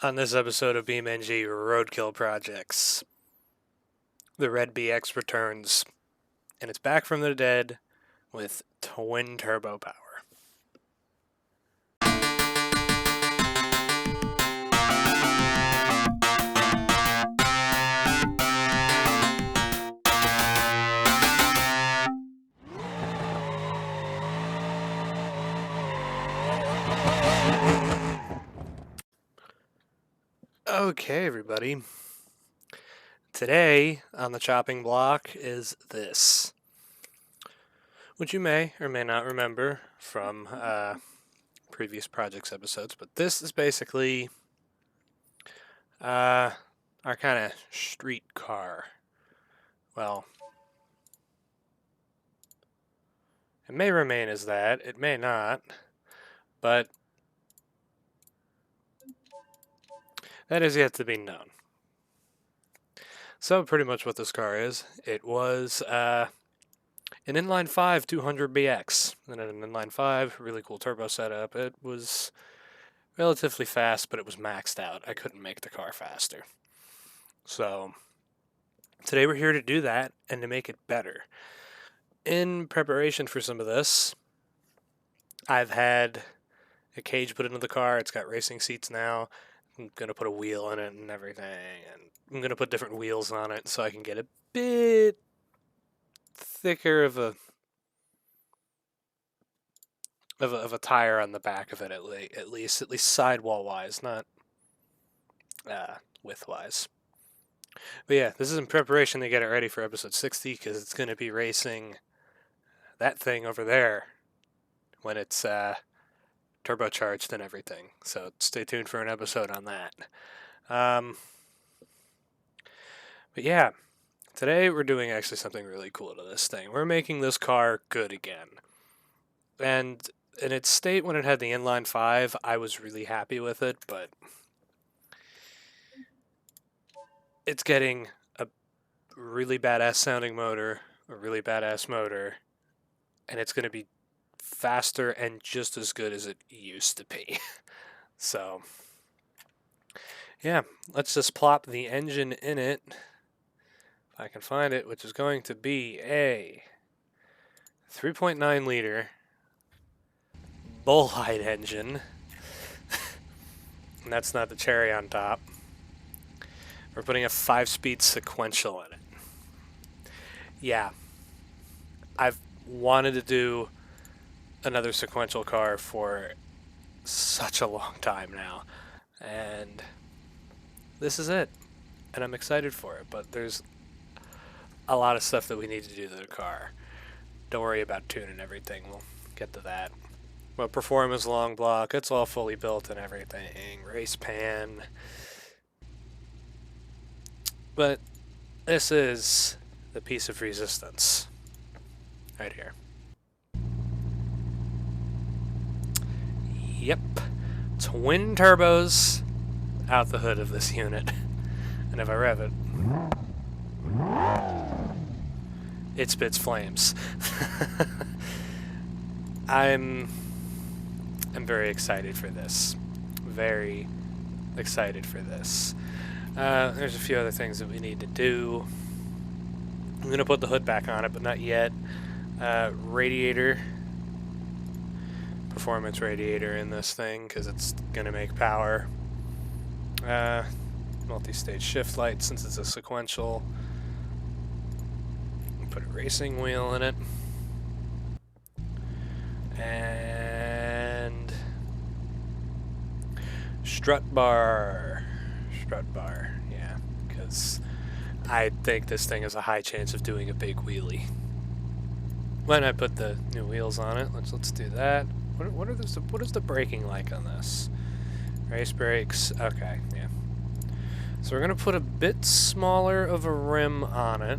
On this episode of BeamNG Roadkill Projects, the Red BX returns, and it's back from the dead with twin turbo power. Okay, everybody. Today on the chopping block is this, which you may or may not remember from previous projects episodes, but this is basically our kind of street car. Well, it may remain as that, it may not, but that is yet to be known. So pretty much what this car is, it was an inline 5 200BX, and an inline 5, really cool turbo setup. It was relatively fast, but it was maxed out. I couldn't make the car faster. So today we're here to do that and to make it better. In preparation for some of this, I've had a cage put into the car. It's got racing seats now. I'm going to put a wheel in it and everything, and I'm going to put different wheels on it so I can get a bit thicker of a tire on the back of it at least sidewall wise, not width wise. But yeah, this is in preparation to get it ready for episode 60 because it's going to be racing that thing over there when it's turbocharged and everything. So stay tuned for an episode on that. But yeah, today we're doing actually something really cool to this thing. We're making this car good again. And in its state when it had the inline 5, I was really happy with it, but it's getting a really badass sounding motor, a really badass motor, and it's going to be faster and just as good as it used to be. So, yeah, let's just plop the engine in it, if I can find it, which is going to be a 3.9 liter bullhide engine. And that's not the cherry on top. We're putting a 5-speed sequential in it. Yeah, I've wanted to do another sequential car for such a long time now, and this is it, and I'm excited for it, but there's a lot of stuff that we need to do to the car. Don't worry about tuning everything, we'll get to that. But performance long block, it's all fully built and everything, race pan. But this is the piece of resistance right here. Yep, twin turbos out the hood of this unit. And if I rev it, it spits flames. I'm very excited for this. Very excited for this. There's a few other things that we need to do. I'm going to put the hood back on it, but not yet. Radiator. Performance radiator in this thing because it's going to make power. Multi-stage shift light since it's a sequential. Put a racing wheel in it. And strut bar. Strut bar, yeah, because I think this thing has a high chance of doing a big wheelie. When I put the new wheels on it, let's do that. What is the braking like on this? Race brakes, okay, yeah. So we're gonna put a bit smaller of a rim on it.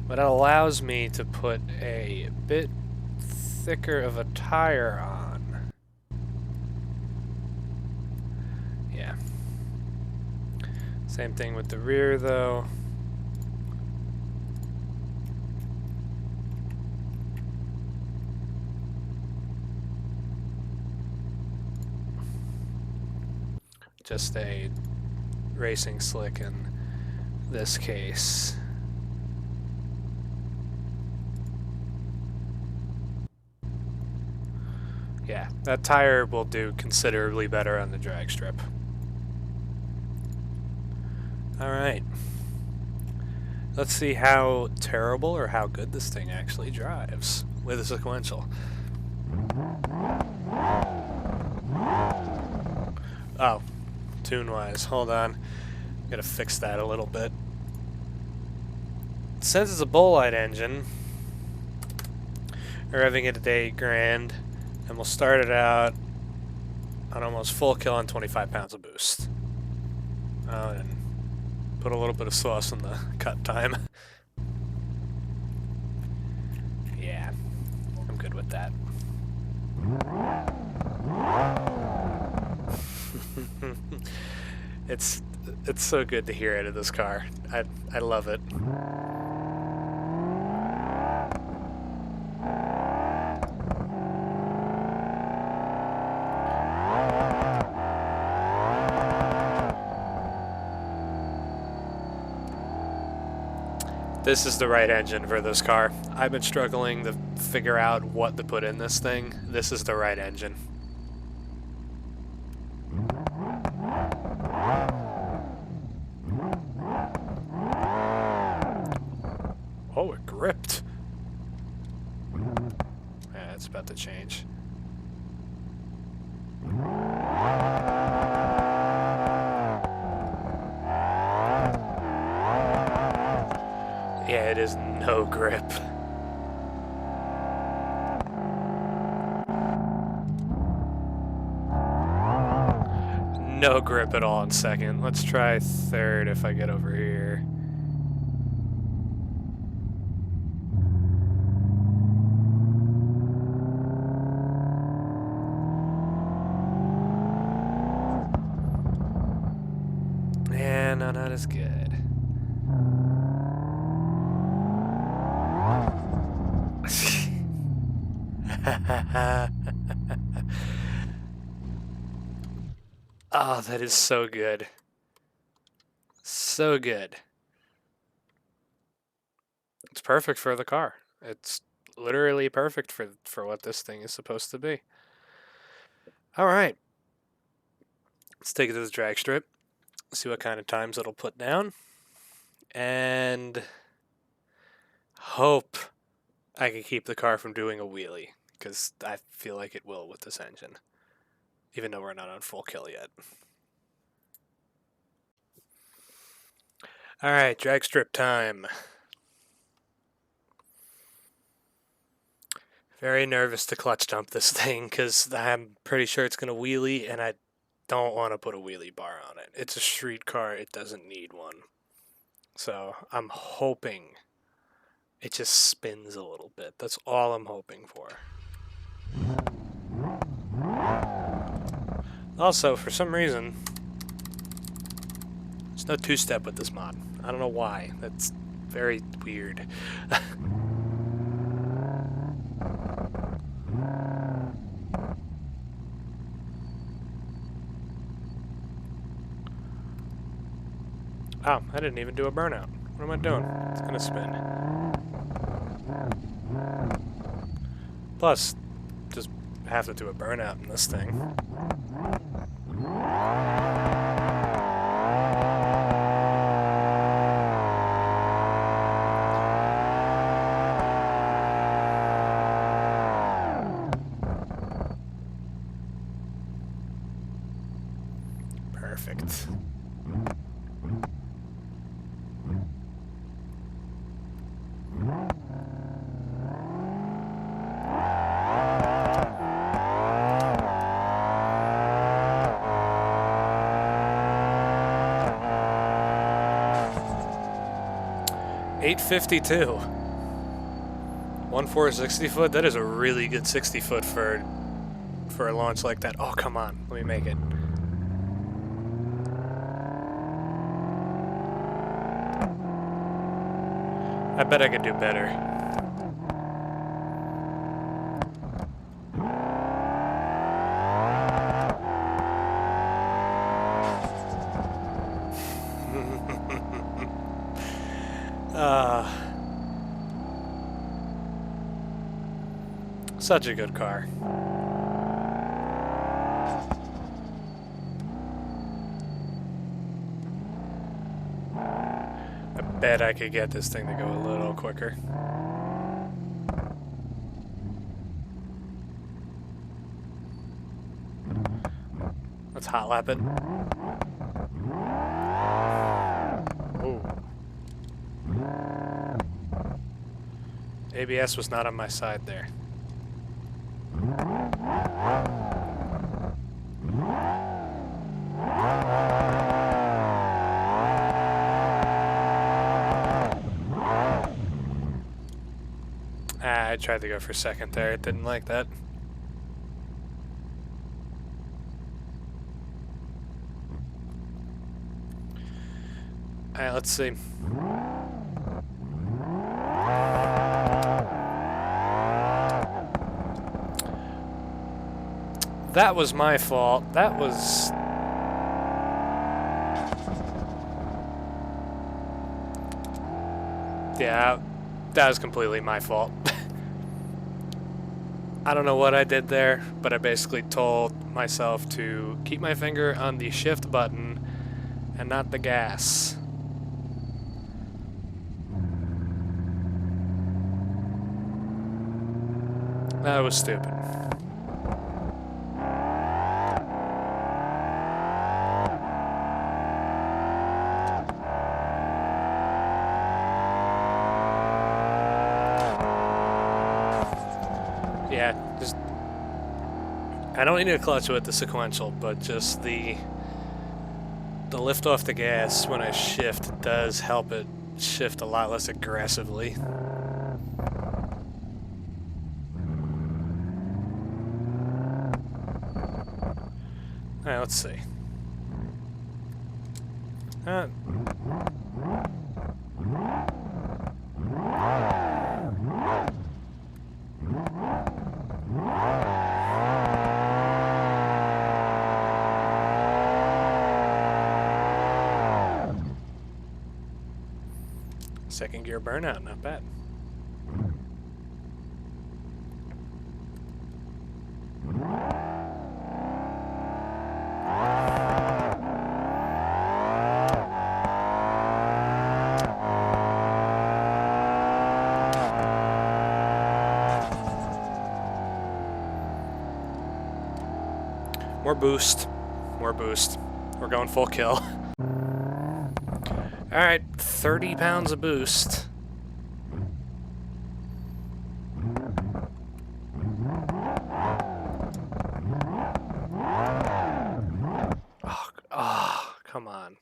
But it allows me to put a bit thicker of a tire on. Yeah. Same thing with the rear though. just a racing slick in this case. Yeah, that tire will do considerably better on the drag strip. Alright. Let's see how terrible or how good this thing actually drives with a sequential. Oh, tune-wise. Hold on. Gotta fix that a little bit. Since it's a Bullite engine, we're revving it at 8 grand, and we'll start it out on almost full kill on 25 pounds of boost. Oh, and put a little bit of sauce in the cut time. Yeah, I'm good with that. It's so good to hear out of this car. I love it. This is the right engine for this car. I've been struggling to figure out what to put in this thing. This is the right engine. Oh, it gripped. Yeah, it's about to change. Yeah, it is no grip. No grip at all in second. Let's try third if I get over here. Yeah, no, not as good. Oh, that is so good. So good. It's perfect for the car. It's literally perfect for what this thing is supposed to be. All right. Let's take it to the drag strip. See what kind of times it'll put down. And hope I can keep the car from doing a wheelie, because I feel like it will with this engine, even though we're not on full kill yet. Alright, drag strip time. Very nervous to clutch dump this thing, because I'm pretty sure it's going to wheelie, and I don't want to put a wheelie bar on it. It's a street car, it doesn't need one. So I'm hoping it just spins a little bit. That's all I'm hoping for. Also, for some reason, there's no two-step with this mod. I don't know why. That's very weird. Oh, I didn't even do a burnout. What am I doing? It's gonna spin. Plus, just have to do a burnout in this thing. Perfect. $852. 1.4 60 foot. That is a really good 60 foot for a launch like that. Oh, come on. Let me make it. I bet I could do better. Such a good car. I bet I could get this thing to go a little quicker. Let's hot lap it. Ooh. ABS was not on my side there. I tried to go for second there. It didn't like that. Alright, let's see. That was my fault. That was... Yeah, that was completely my fault. I don't know what I did there, but I basically told myself to keep my finger on the shift button and not the gas. That was stupid. Yeah, just... I don't need to clutch with the sequential, but just the lift off the gas when I shift does help it shift a lot less aggressively. Alright, let's see. Second gear burnout, not bad. More boost. More boost. We're going full kill. Alright, 30 pounds of boost. Oh, come on.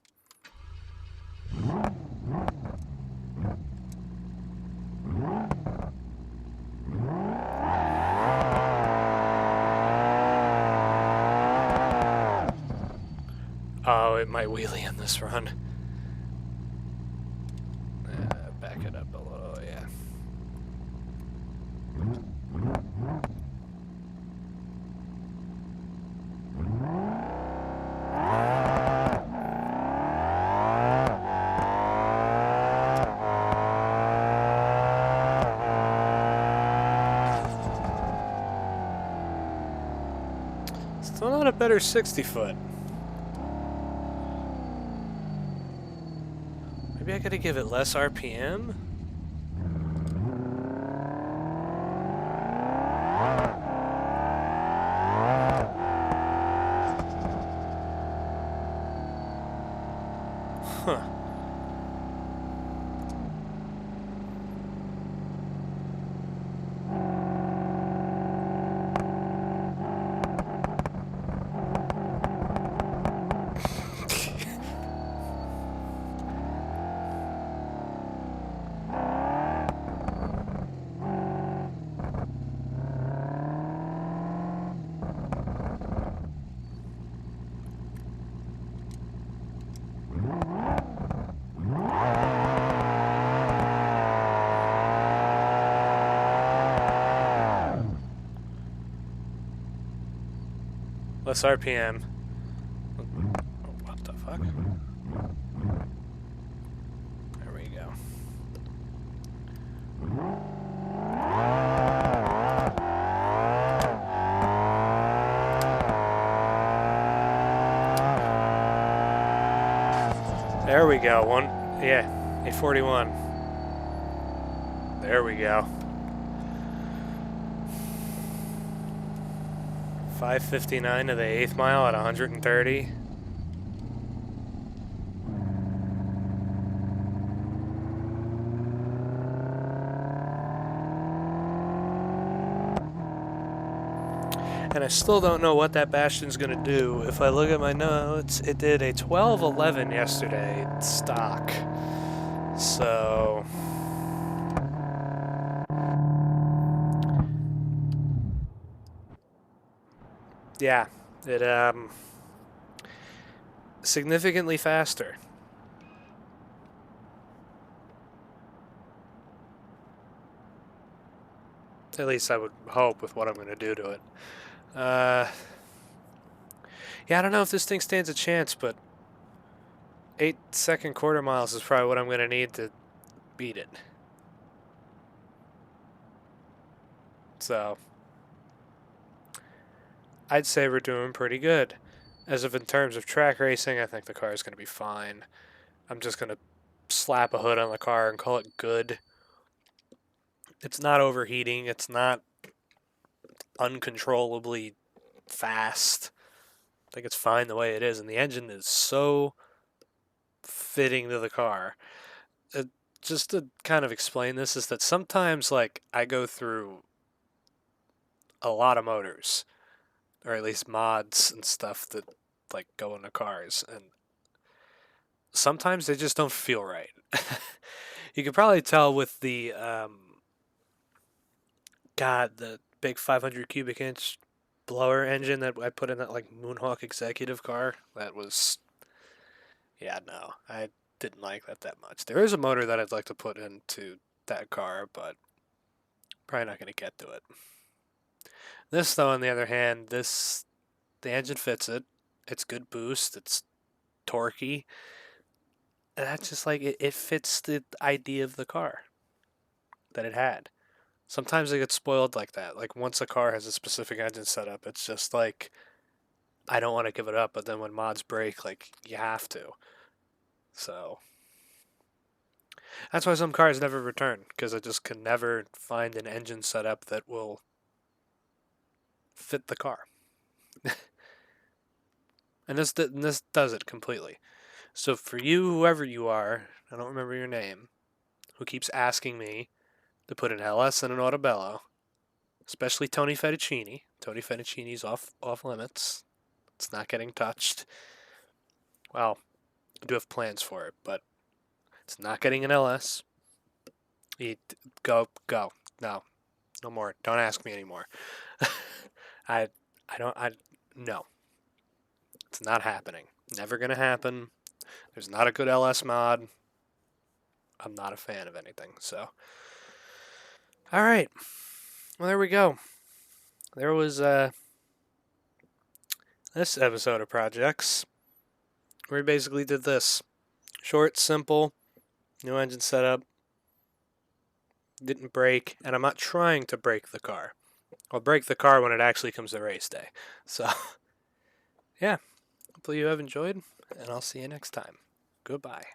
Oh, it might wheelie in this run. Back it up a little, yeah. Still not a better 60-foot. Maybe I gotta give it less RPM? Huh. Less RPM. What the fuck? There we go. There we go. 841. There we go. 5:59 to the 8th mile at 130. And I still don't know what that Bastion's going to do. If I look at my notes, it did a 12:11 yesterday stock. So yeah, it significantly faster. At least I would hope with what I'm going to do to it. Yeah, I don't know if this thing stands a chance, but 8-second quarter miles is probably what I'm going to need to beat it. So I'd say we're doing pretty good. As of in terms of track racing, I think the car is going to be fine. I'm just going to slap a hood on the car and call it good. It's not overheating. It's not uncontrollably fast. I think it's fine the way it is. And the engine is so fitting to the car. Just to kind of explain this is that sometimes, like, I go through a lot of motors, or at least mods and stuff that, like, go into cars. And sometimes they just don't feel right. You could probably tell with the the big 500 cubic inch blower engine that I put in that like Moonhawk executive car. That was, yeah, no, I didn't like that much. There is a motor that I'd like to put into that car, but probably not going to get to it. This, though, on the other hand, the engine fits it. It's good boost. It's torquey. And that's just like, it fits the idea of the car that it had. Sometimes I get spoiled like that. Like, once a car has a specific engine setup, it's just like, I don't want to give it up, but then when mods break, like, you have to. So that's why some cars never return, because I just can never find an engine setup that will fit the car. And this does it completely. So for you, whoever you are, I don't remember your name, who keeps asking me to put an LS in an Autobello, especially Tony Fettuccini. Tony Fettuccini's off limits. It's not getting touched. Well, I do have plans for it, but it's not getting an LS. Go. No more. Don't ask me anymore. No. It's not happening. Never gonna happen. There's not a good LS mod. I'm not a fan of anything, so. Alright. Well, there we go. There was, this episode of Projects, where we basically did this. Short, simple, new engine setup. Didn't break, and I'm not trying to break the car. I'll break the car when it actually comes to race day. So, yeah. Hopefully you have enjoyed, and I'll see you next time. Goodbye.